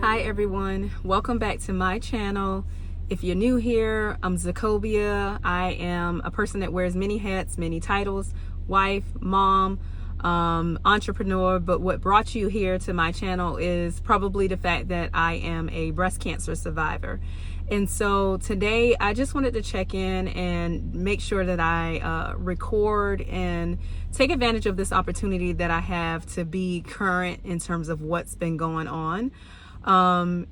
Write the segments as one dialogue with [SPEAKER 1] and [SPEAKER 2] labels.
[SPEAKER 1] Hi everyone, welcome back to my channel. If you're new here, I'm Zacobia. I am a person that wears many hats, many titles: wife, mom, entrepreneur. But what brought you here to my channel is probably the fact that I am a breast cancer survivor. And so today I just wanted to check in and make sure that I record and take advantage of this opportunity that I have to be current in terms of what's been going on.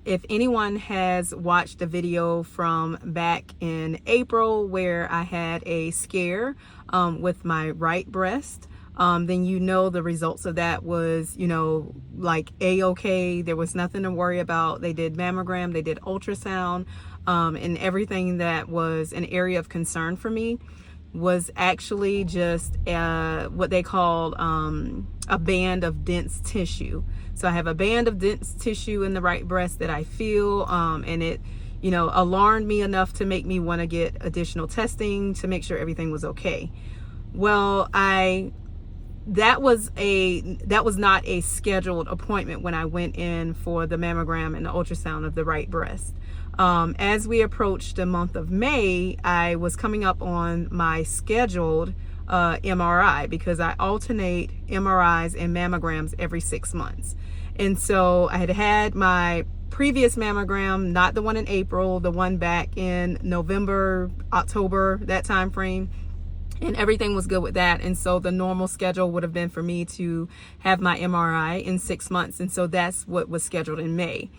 [SPEAKER 1] If anyone has watched the video from back in April where I had a scare with my right breast, then you know the results of that was, like A-okay. There was nothing to worry about. They did mammogram, they did ultrasound, and everything that was an area of concern for me was actually just what they called a band of dense tissue. So I have a band of dense tissue in the right breast that I feel, and it, alarmed me enough to make me want to get additional testing to make sure everything was okay. Well, that was not a scheduled appointment when I went in for the mammogram and the ultrasound of the right breast. As we approached the month of May, I was coming up on my scheduled MRI, because I alternate MRIs and mammograms every 6 months. And so I had my previous mammogram, not the one in April, the one back in November, October, that time frame. And everything was good with that. And so the normal schedule would have been for me to have my MRI in 6 months. And so that's what was scheduled in May.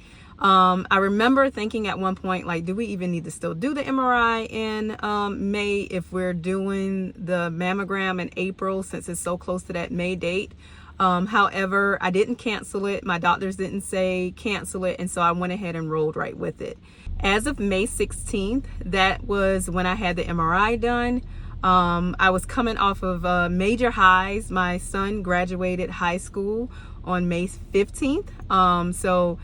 [SPEAKER 1] I remember thinking at one point, like, do we even need to still do the MRI in May if we're doing the mammogram in April, since it's so close to that May date? However, I didn't cancel it. My doctors didn't say cancel it. And so I went ahead and rolled right with it. As of May 16th, that was when I had the MRI done. I was coming off of major highs. My son graduated high school on May 15th. So,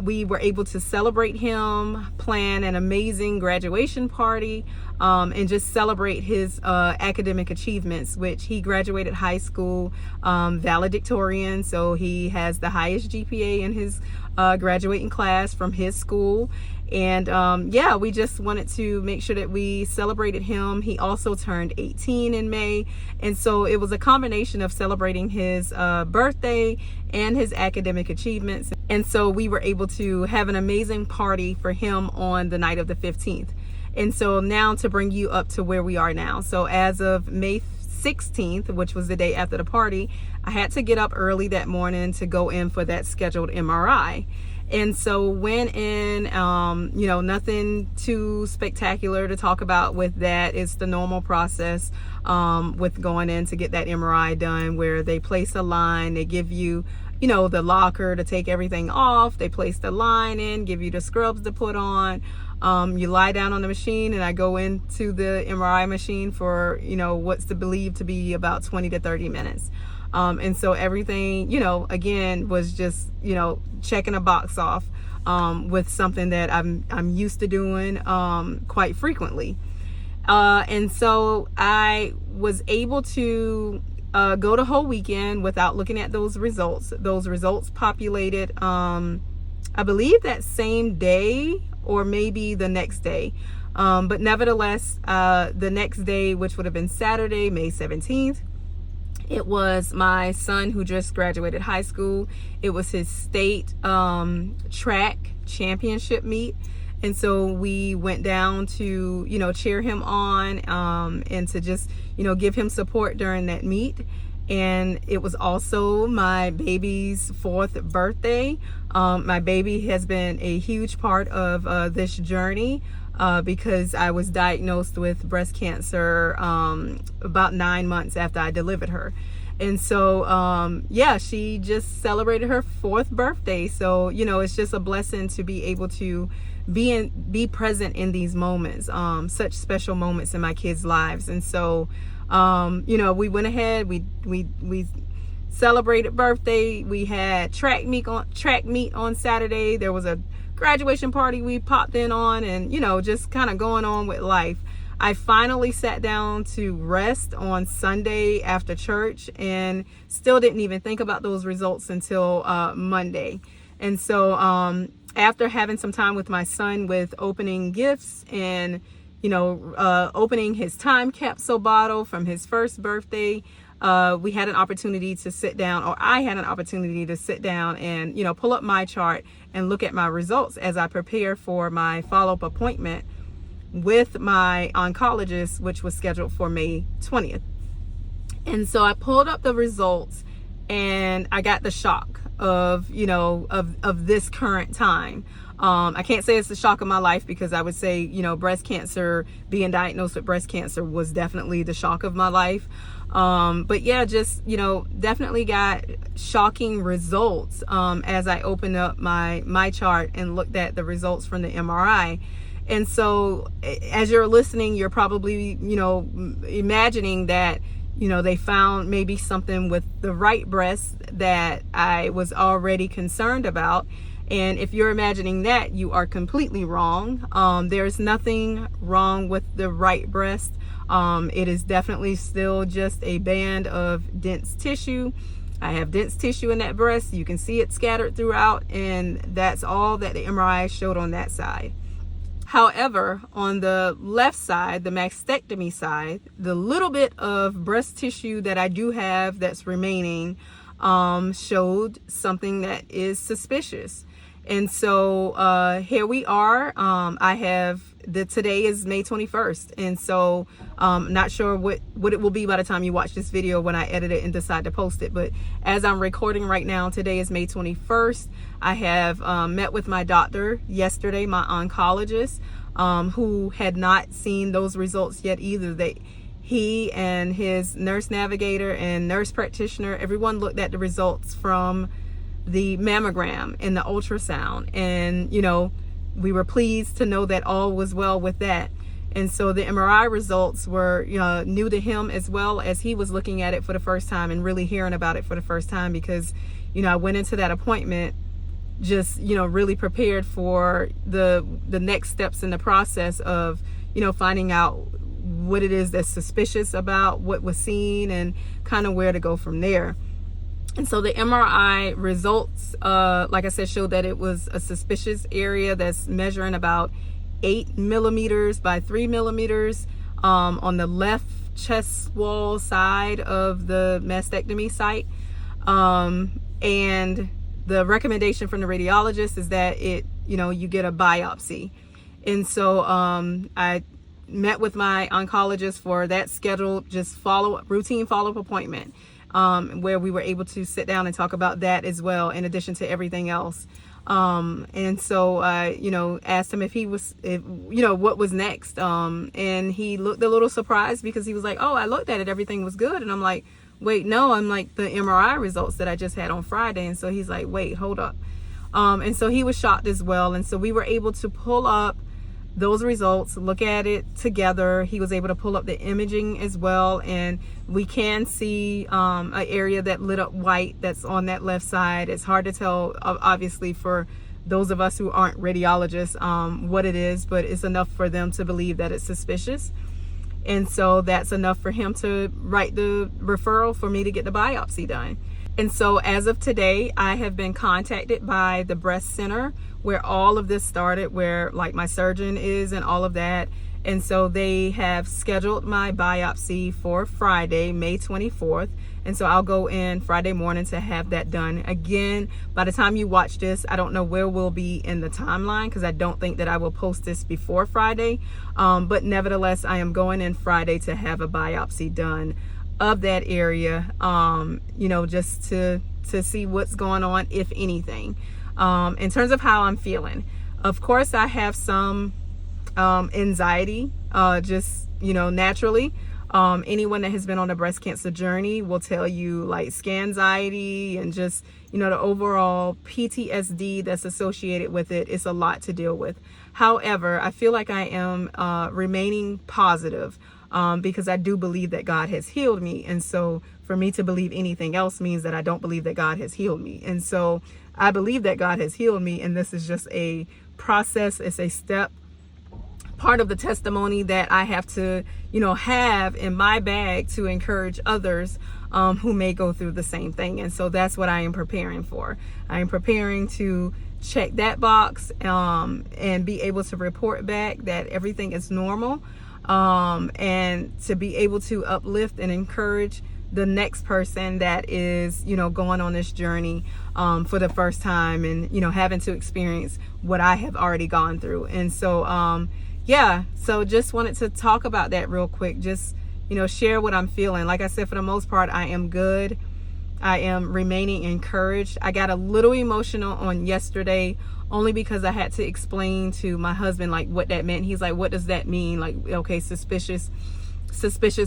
[SPEAKER 1] we were able to celebrate him, plan an amazing graduation party, and just celebrate his academic achievements, which he graduated high school valedictorian. So he has the highest GPA in his graduating class from his school. And we just wanted to make sure that we celebrated him. He also turned 18 in May. And so it was a combination of celebrating his birthday and his academic achievements. And so we were able to have an amazing party for him on the night of the 15th. And so now to bring you up to where we are now. So as of May 16th, which was the day after the party, I had to get up early that morning to go in for that scheduled MRI. And so went in, nothing too spectacular to talk about with that. It's the normal process with going in to get that MRI done, where they place a line, they give you, the locker to take everything off. They place the line in, give you the scrubs to put on. You lie down on the machine, and I go into the MRI machine for, what's believed to be about 20 to 30 minutes. And so everything, again, was just, checking a box off with something that I'm used to doing quite frequently. And so I was able to go the whole weekend without looking at those results. Those results populated, I believe, that same day or maybe the next day. But nevertheless, the next day, which would have been Saturday, May 17th, it was my son who just graduated high school. It was his state track championship meet. And so we went down to, cheer him on and to just, give him support during that meet. And it was also my baby's 4th birthday. My baby has been a huge part of this journey. Because I was diagnosed with breast cancer about 9 months after I delivered her. And so, she just celebrated her 4th birthday. So, it's just a blessing to be able to be present in these moments, such special moments in my kids' lives. And so, we went ahead, we celebrated birthday. We had track meet on Saturday. There was a graduation party we popped in on, and just kind of going on with life. I finally sat down to rest on Sunday after church and still didn't even think about those results until Monday. And so after having some time with my son with opening gifts and, opening his time capsule bottle from his first birthday, we had an opportunity to sit down, or I had an opportunity to sit down and, pull up my chart and look at my results as I prepare for my follow-up appointment with my oncologist, which was scheduled for May 20th. And so I pulled up the results and I got the shock of this current time. I can't say it's the shock of my life, because I would say, breast cancer, being diagnosed with breast cancer was definitely the shock of my life. But yeah, just, definitely got shocking results as I opened up my chart and looked at the results from the MRI. And so as you're listening, you're probably, imagining that, they found maybe something with the right breast that I was already concerned about. And if you're imagining that, you are completely wrong. There's nothing wrong with the right breast. It is definitely still just a band of dense tissue. I have dense tissue in that breast. You can see it scattered throughout, and that's all that the MRI showed on that side. However, on the left side, the mastectomy side, the little bit of breast tissue that I do have that's remaining showed something that is suspicious. And so here we are. Today is May 21st. And so not sure what it will be by the time you watch this video when I edit it and decide to post it. But as I'm recording right now, today is May 21st. I have met with my doctor yesterday, my oncologist, who had not seen those results yet either. He and his nurse navigator and nurse practitioner, everyone looked at the results from the mammogram and the ultrasound, and we were pleased to know that all was well with that. And so the MRI results were new to him, as well as he was looking at it for the first time and really hearing about it for the first time, because I went into that appointment just really prepared for the next steps in the process of finding out what it is that's suspicious about what was seen and kind of where to go from there. And so the MRI results, like I said, showed that it was a suspicious area that's measuring about 8 millimeters by 3 millimeters on the left chest wall side of the mastectomy site. And the recommendation from the radiologist is that you get a biopsy. And so I met with my oncologist for that scheduled routine follow-up appointment, where we were able to sit down and talk about that as well, in addition to everything else. And so I, asked him what was next. And he looked a little surprised, because he was like, "Oh, I looked at it, everything was good." And I'm like, "Wait, no," I'm like, "the MRI results that I just had on Friday." And so he's like, "Wait, hold up." And so he was shocked as well. And so we were able to pull up those results, look at it together. He was able to pull up the imaging as well, and we can see an area that lit up white that's on that left side. It's hard to tell, obviously, for those of us who aren't radiologists, what it is, but it's enough for them to believe that it's suspicious. And so that's enough for him to write the referral for me to get the biopsy done. And so as of today, I have been contacted by the breast center where all of this started, where like my surgeon is and all of that. And so they have scheduled my biopsy for Friday, May 24th. And so I'll go in Friday morning to have that done. Again, by the time you watch this, I don't know where we'll be in the timeline, because I don't think that I will post this before Friday. But nevertheless, I am going in Friday to have a biopsy done of that area, just to see what's going on, if anything. In terms of how I'm feeling, of course, I have some anxiety, naturally. Anyone that has been on a breast cancer journey will tell you, like, scanxiety and just, the overall PTSD that's associated with it. It's a lot to deal with. However, I feel like I am remaining positive, because I do believe that God has healed me. And so for me to believe anything else means that I don't believe that God has healed me. And so I believe that God has healed me, and this is just a process. It's a step, part of the testimony that I have to, have in my bag to encourage others who may go through the same thing. And so that's what I am preparing for. I am preparing to check that box and be able to report back that everything is normal, and to be able to uplift and encourage the next person that is, going on this journey for the first time, and, having to experience what I have already gone through. And so, so just wanted to talk about that real quick. Just, share what I'm feeling. Like I said, for the most part, I am good. I am remaining encouraged. I got a little emotional on yesterday only because I had to explain to my husband, like, what that meant. He's like, what does that mean? Like, okay, suspicious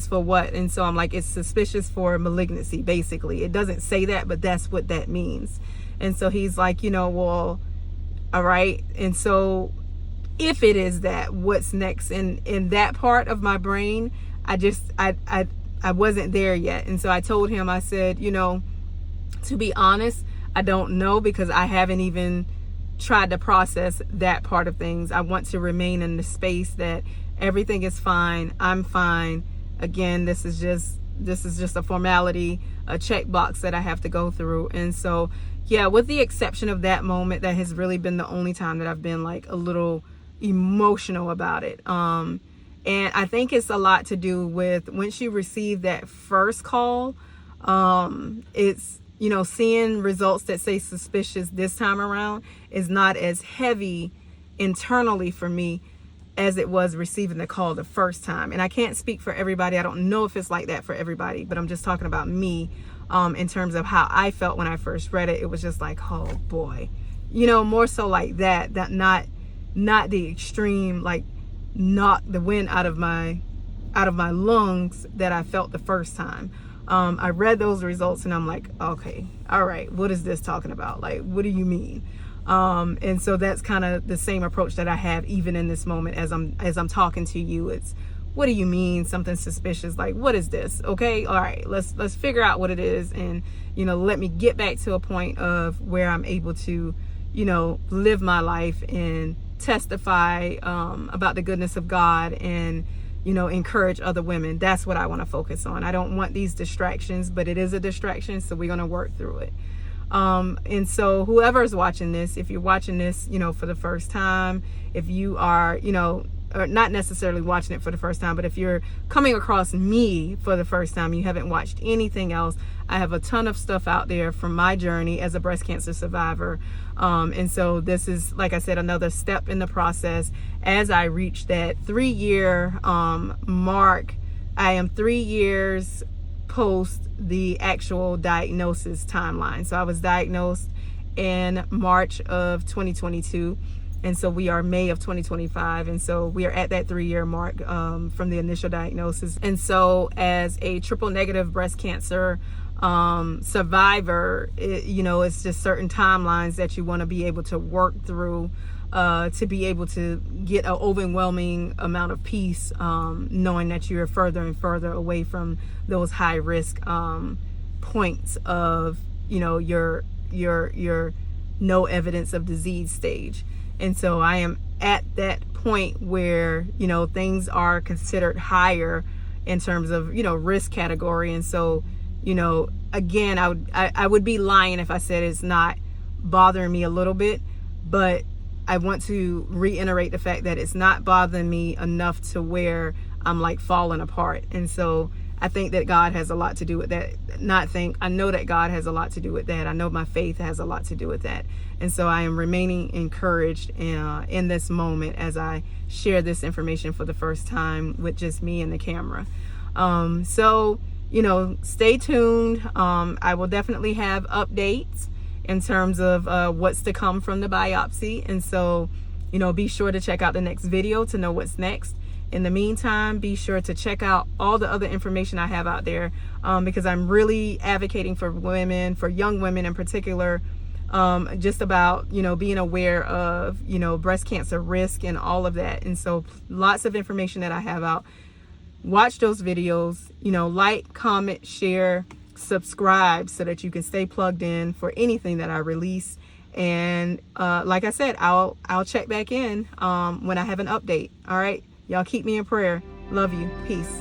[SPEAKER 1] for what? And so I'm like, it's suspicious for malignancy, basically. It doesn't say that, but that's what that means. And so he's like, well, all right. And so if it is that, what's next? And in that part of my brain, I wasn't there yet. And so I told him, I said, to be honest, I don't know, because I haven't even tried to process that part of things. I want to remain in the space that everything is fine. I'm fine. Again, this is just a formality, a checkbox that I have to go through. And so, with the exception of that moment, that has really been the only time that I've been like a little emotional about it. And I think it's a lot to do with when she received that first call. It's, seeing results that say suspicious this time around is not as heavy internally for me as it was receiving the call the first time. And I can't speak for everybody. I don't know if it's like that for everybody, but I'm just talking about me, in terms of how I felt when I first read it. It was just like, oh boy, more so like that not the extreme, like, knock the wind out of my lungs that I felt the first time. I read those results and I'm like, okay, all right, what is this talking about? Like, what do you mean? And so that's kind of the same approach that I have even in this moment as I'm talking to you. It's, what do you mean something suspicious? Like, what is this? Okay, all right, let's figure out what it is, and let me get back to a point of where I'm able to live my life and testify about the goodness of God, and encourage other women. That's what I want to focus on. I don't want these distractions, but it is a distraction, so we're going to work through it. And so whoever's watching this, if you're watching this for the first time, if you are or not necessarily watching it for the first time, but if you're coming across me for the first time, you haven't watched anything else, I have a ton of stuff out there from my journey as a breast cancer survivor. And so this is, like I said, another step in the process as I reach that 3-year mark. I am 3 years post the actual diagnosis timeline. So I was diagnosed in March of 2022. And so we are May of 2025. And so we are at that 3-year mark from the initial diagnosis. And so as a triple negative breast cancer survivor, it's just certain timelines that you want to be able to work through to be able to get an overwhelming amount of peace, knowing that you're further and further away from those high risk points of your no evidence of disease stage. And so I am at that point where things are considered higher in terms of risk category. And so again, I would be lying if I said it's not bothering me a little bit, but I want to reiterate the fact that it's not bothering me enough to where I'm like falling apart. And so I think that God has a lot to do with that. I know that God has a lot to do with that. I know my faith has a lot to do with that. And so I am remaining encouraged in this moment as I share this information for the first time with just me and the camera. So stay tuned. I will definitely have updates in terms of what's to come from the biopsy. And so, be sure to check out the next video to know what's next. In the meantime, be sure to check out all the other information I have out there, because I'm really advocating for women, for young women in particular, just about, being aware of, breast cancer risk and all of that. And so lots of information that I have out. Watch those videos, like, comment, share, subscribe so that you can stay plugged in for anything that I release. And like I said, I'll check back in when I have an update. All right. Y'all keep me in prayer. Love you. Peace.